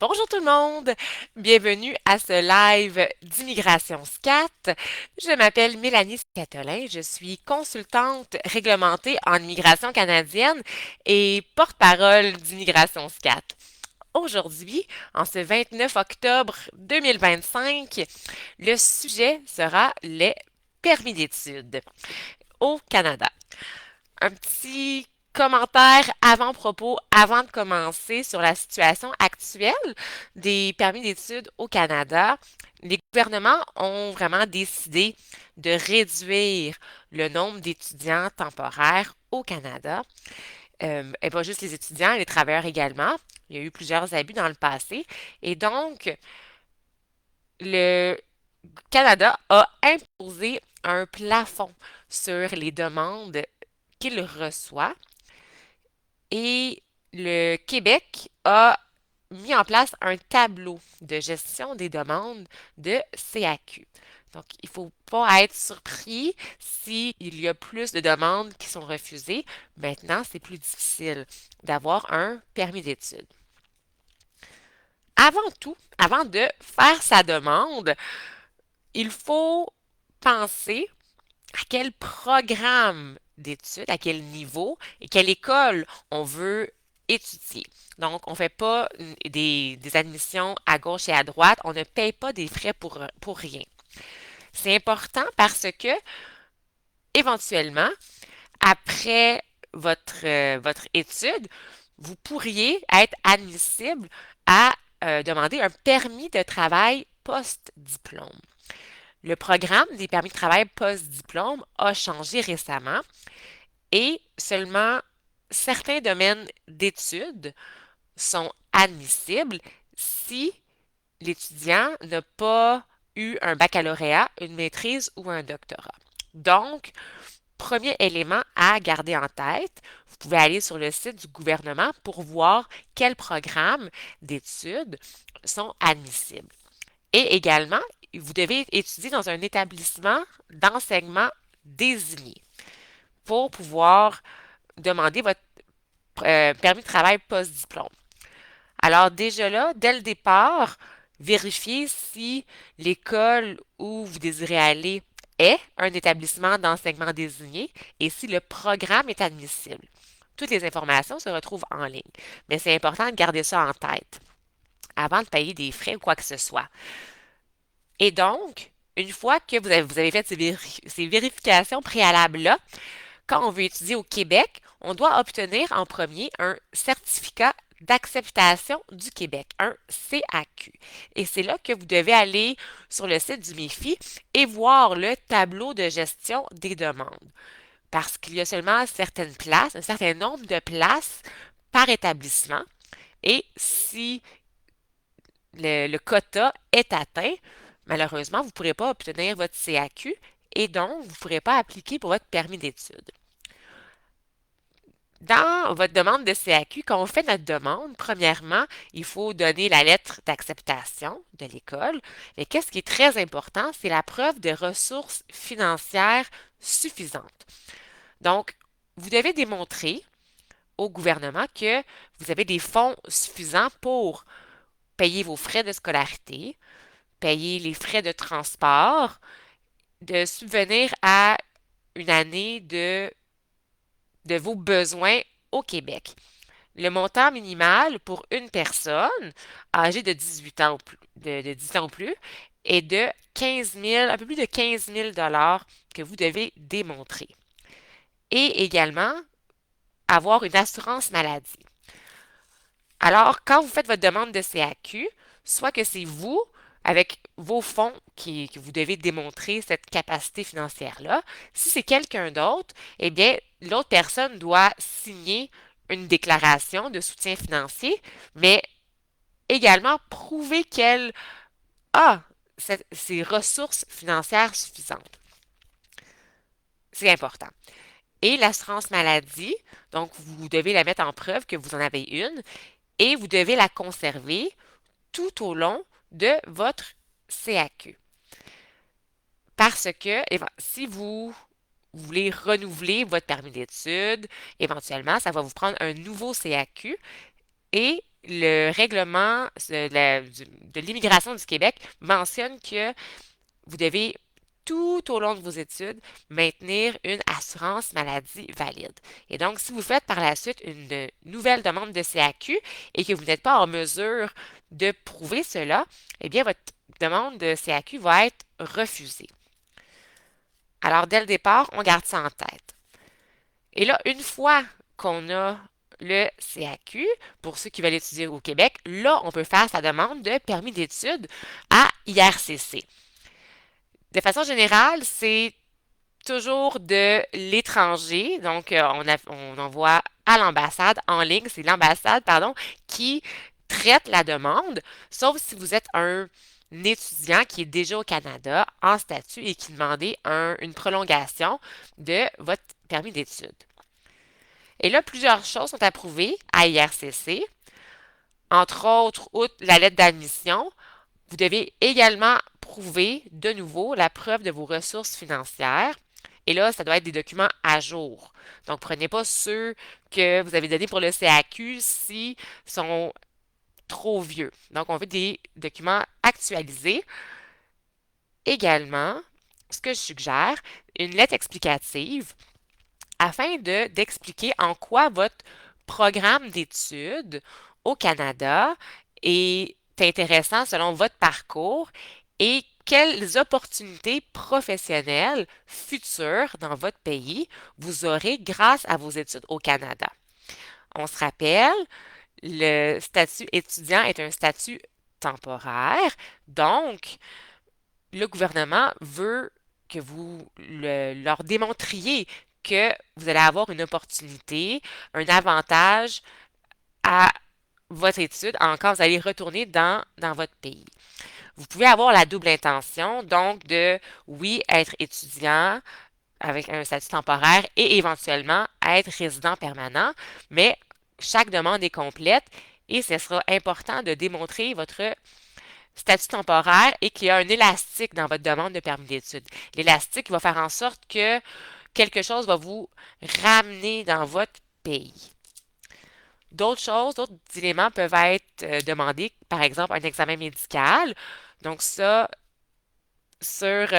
Bonjour tout le monde, bienvenue à ce live d'immigration SCAT. Je m'appelle Mélanie Scatolin, je suis consultante réglementée en immigration canadienne et porte-parole d'immigration SCAT. Aujourd'hui, en ce 29 octobre 2025, le sujet sera les permis d'études au Canada. Un petit commentaire avant-propos, avant de commencer sur la situation actuelle des permis d'études au Canada. Les gouvernements ont vraiment décidé de réduire le nombre d'étudiants temporaires au Canada. Et pas juste les étudiants, les travailleurs également. Il y a eu plusieurs abus dans le passé. Et donc, le Canada a imposé un plafond sur les demandes qu'il reçoit. Et le Québec a mis en place un tableau de gestion des demandes de CAQ. Donc, il ne faut pas être surpris s'il y a plus de demandes qui sont refusées. Maintenant, c'est plus difficile d'avoir un permis d'études. Avant tout, avant de faire sa demande, il faut penser à quel programme d'études, à quel niveau et quelle école on veut étudier. Donc, on ne fait pas des admissions à gauche et à droite, on ne paye pas des frais pour rien. C'est important parce que, éventuellement, après votre étude, vous pourriez être admissible à demander un permis de travail post-diplôme. Le programme des permis de travail post-diplôme a changé récemment et seulement certains domaines d'études sont admissibles si l'étudiant n'a pas eu un baccalauréat, une maîtrise ou un doctorat. Donc, premier élément à garder en tête, vous pouvez aller sur le site du gouvernement pour voir quels programmes d'études sont admissibles. Et également, vous devez étudier dans un établissement d'enseignement désigné pour pouvoir demander votre permis de travail post-diplôme. Alors déjà là, dès le départ, vérifiez si l'école où vous désirez aller est un établissement d'enseignement désigné et si le programme est admissible. Toutes les informations se retrouvent en ligne, mais c'est important de garder ça en tête avant de payer des frais ou quoi que ce soit. Et donc, une fois que vous avez fait ces vérifications préalables-là, quand on veut étudier au Québec, on doit obtenir en premier un certificat d'acceptation du Québec, un CAQ. Et c'est là que vous devez aller sur le site du MIFI et voir le tableau de gestion des demandes. Parce qu'il y a seulement certaines places, un certain nombre de places par établissement. Et si le quota est atteint, malheureusement, vous ne pourrez pas obtenir votre CAQ et donc vous ne pourrez pas appliquer pour votre permis d'études. Dans votre demande de CAQ, quand on fait notre demande, premièrement, il faut donner la lettre d'acceptation de l'école. Mais qu'est-ce qui est très important, c'est la preuve de ressources financières suffisantes. Donc, vous devez démontrer au gouvernement que vous avez des fonds suffisants pour payer vos frais de scolarité, payer les frais de transport, de subvenir à une année de vos besoins au Québec. Le montant minimal pour une personne âgée de 18 ans ou plus, de 10 ans ou plus est de 15 000, un peu plus de 15 000 que vous devez démontrer. Et également, avoir une assurance maladie. Alors, quand vous faites votre demande de CAQ, soit que c'est vous, avec vos fonds, que vous devez démontrer cette capacité financière-là. Si c'est quelqu'un d'autre, eh bien, l'autre personne doit signer une déclaration de soutien financier, mais également prouver qu'elle a ces ressources financières suffisantes. C'est important. Et l'assurance maladie, donc vous devez la mettre en preuve que vous en avez une et vous devez la conserver tout au long de votre CAQ. Parce que si vous voulez renouveler votre permis d'études, éventuellement, ça va vous prendre un nouveau CAQ et le règlement de l'immigration du Québec mentionne que vous devez, tout au long de vos études, maintenir une assurance maladie valide. Et donc, si vous faites par la suite une nouvelle demande de CAQ et que vous n'êtes pas en mesure de prouver cela, eh bien, votre demande de CAQ va être refusée. Alors, dès le départ, on garde ça en tête. Et là, une fois qu'on a le CAQ, pour ceux qui veulent étudier au Québec, là, on peut faire sa demande de permis d'études à IRCC. De façon générale, c'est toujours de l'étranger. Donc, on envoie à l'ambassade en ligne. C'est l'ambassade, pardon, qui traite la demande, sauf si vous êtes un étudiant qui est déjà au Canada en statut et qui demandait une prolongation de votre permis d'études. Et là, plusieurs choses sont approuvées à IRCC. Entre autres, outre la lettre d'admission, vous devez également prouver de nouveau la preuve de vos ressources financières. Et là, ça doit être des documents à jour. Donc, prenez pas ceux que vous avez donnés pour le CAQ s'ils sont trop vieux. Donc, on veut des documents actualisés. Également, ce que je suggère, une lettre explicative afin d'expliquer en quoi votre programme d'études au Canada est intéressant selon votre parcours et quelles opportunités professionnelles futures dans votre pays vous aurez grâce à vos études au Canada. On se rappelle, le statut étudiant est un statut temporaire, donc le gouvernement veut que vous leur démontriez que vous allez avoir une opportunité, un avantage à votre étude quand vous allez retourner dans votre pays. Vous pouvez avoir la double intention, donc de, oui, être étudiant avec un statut temporaire et éventuellement être résident permanent, mais chaque demande est complète et ce sera important de démontrer votre statut temporaire et qu'il y a un élastique dans votre demande de permis d'études. L'élastique va faire en sorte que quelque chose va vous ramener dans votre pays. D'autres choses, d'autres éléments peuvent être demandés, par exemple un examen médical. Donc ça, sur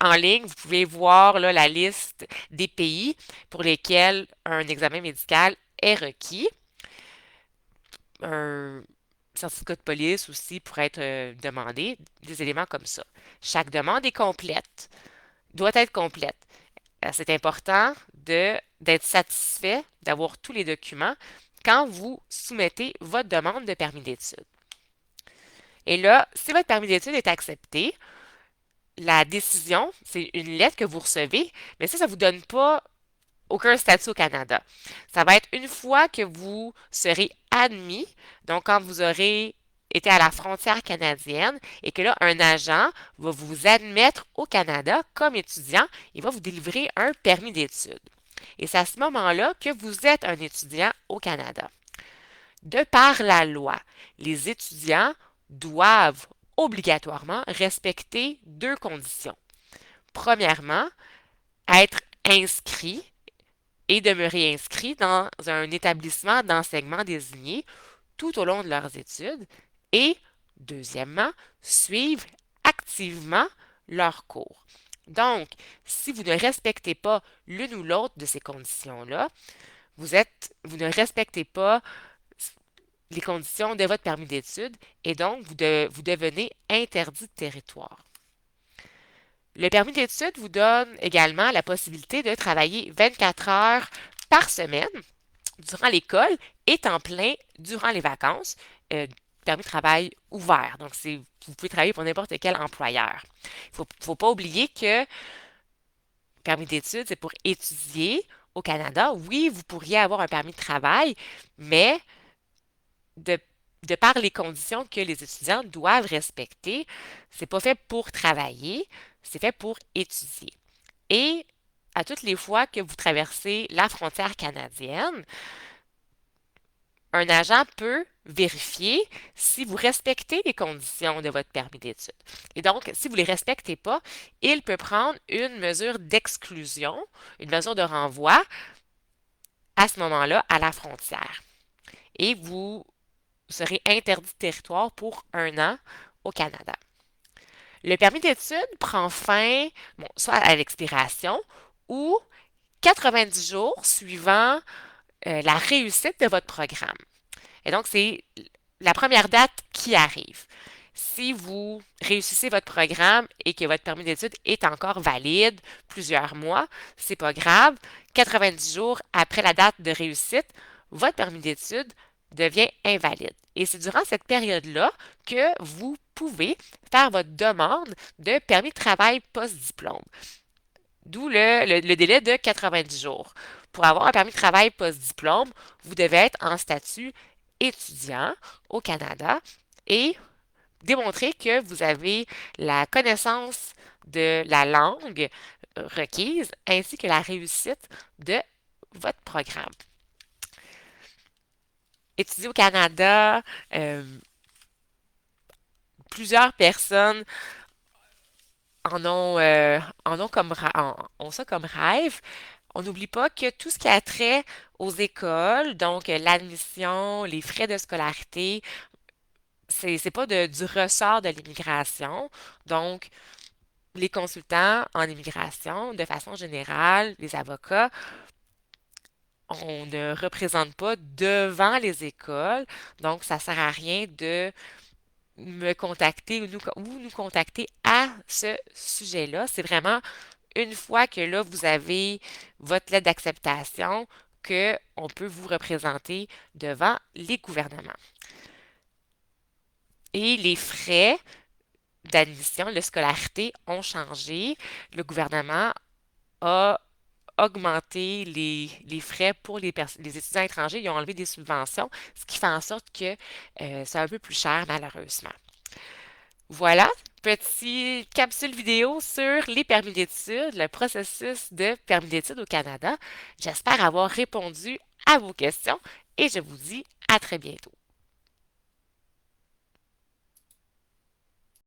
en ligne, vous pouvez voir là, la liste des pays pour lesquels un examen médical est requis. Un certificat de police aussi pourrait être demandé, des éléments comme ça. Chaque demande est complète, doit être complète. C'est important d'être satisfait d'avoir tous les documents quand vous soumettez votre demande de permis d'études. Et là, si votre permis d'études est accepté, la décision, c'est une lettre que vous recevez, mais ça ne vous donne pas aucun statut au Canada. Ça va être une fois que vous serez admis, donc quand vous aurez été à la frontière canadienne et que là, un agent va vous admettre au Canada comme étudiant, il va vous délivrer un permis d'études. Et c'est à ce moment-là que vous êtes un étudiant au Canada. De par la loi, les étudiants doivent obligatoirement respecter deux conditions. Premièrement, être inscrits et demeurer inscrits dans un établissement d'enseignement désigné tout au long de leurs études. Et, deuxièmement, suivre activement leurs cours. Donc, si vous ne respectez pas l'une ou l'autre de ces conditions-là, vous ne respectez pas les conditions de votre permis d'études et donc vous devenez interdit de territoire. Le permis d'études vous donne également la possibilité de travailler 24 heures par semaine durant l'école et temps plein durant les vacances. Permis de travail ouvert. Donc, vous pouvez travailler pour n'importe quel employeur. Il ne faut pas oublier que permis d'études, c'est pour étudier au Canada. Oui, vous pourriez avoir un permis de travail, mais de, de par les conditions que les étudiants doivent respecter, c'est pas fait pour travailler, c'est fait pour étudier. Et à toutes les fois que vous traversez la frontière canadienne, un agent peut vérifier si vous respectez les conditions de votre permis d'études. Et donc, si vous ne les respectez pas, il peut prendre une mesure d'exclusion, une mesure de renvoi à ce moment-là à la frontière. Et vous serez interdit de territoire pour 1 an au Canada. Le permis d'études prend fin, bon, soit à l'expiration ou 90 jours suivant la réussite de votre programme. Et donc, c'est la première date qui arrive. Si vous réussissez votre programme et que votre permis d'études est encore valide plusieurs mois, c'est pas grave. 90 jours après la date de réussite, votre permis d'études devient invalide. Et c'est durant cette période-là que vous pouvez faire votre demande de permis de travail post-diplôme. D'où le délai de 90 jours. Pour avoir un permis de travail post-diplôme, vous devez être en statut étudiant au Canada et démontrer que vous avez la connaissance de la langue requise ainsi que la réussite de votre programme. Étudier au Canada, plusieurs personnes ont ça comme rêve. On n'oublie pas que tout ce qui a trait aux écoles, donc l'admission, les frais de scolarité, c'est pas du ressort de l'immigration. Donc, les consultants en immigration, de façon générale, les avocats, on ne représente pas devant les écoles. Donc, ça sert à rien de me contacter ou nous contacter à ce sujet-là. C'est vraiment une fois que là, vous avez votre lettre d'acceptation qu'on peut vous représenter devant les gouvernements. Et les frais d'admission, de scolarité ont changé. Le gouvernement a augmenté les frais pour les étudiants étrangers. Ils ont enlevé des subventions, ce qui fait en sorte que c'est un peu plus cher, malheureusement. Voilà, petite capsule vidéo sur les permis d'études, le processus de permis d'études au Canada. J'espère avoir répondu à vos questions et je vous dis à très bientôt.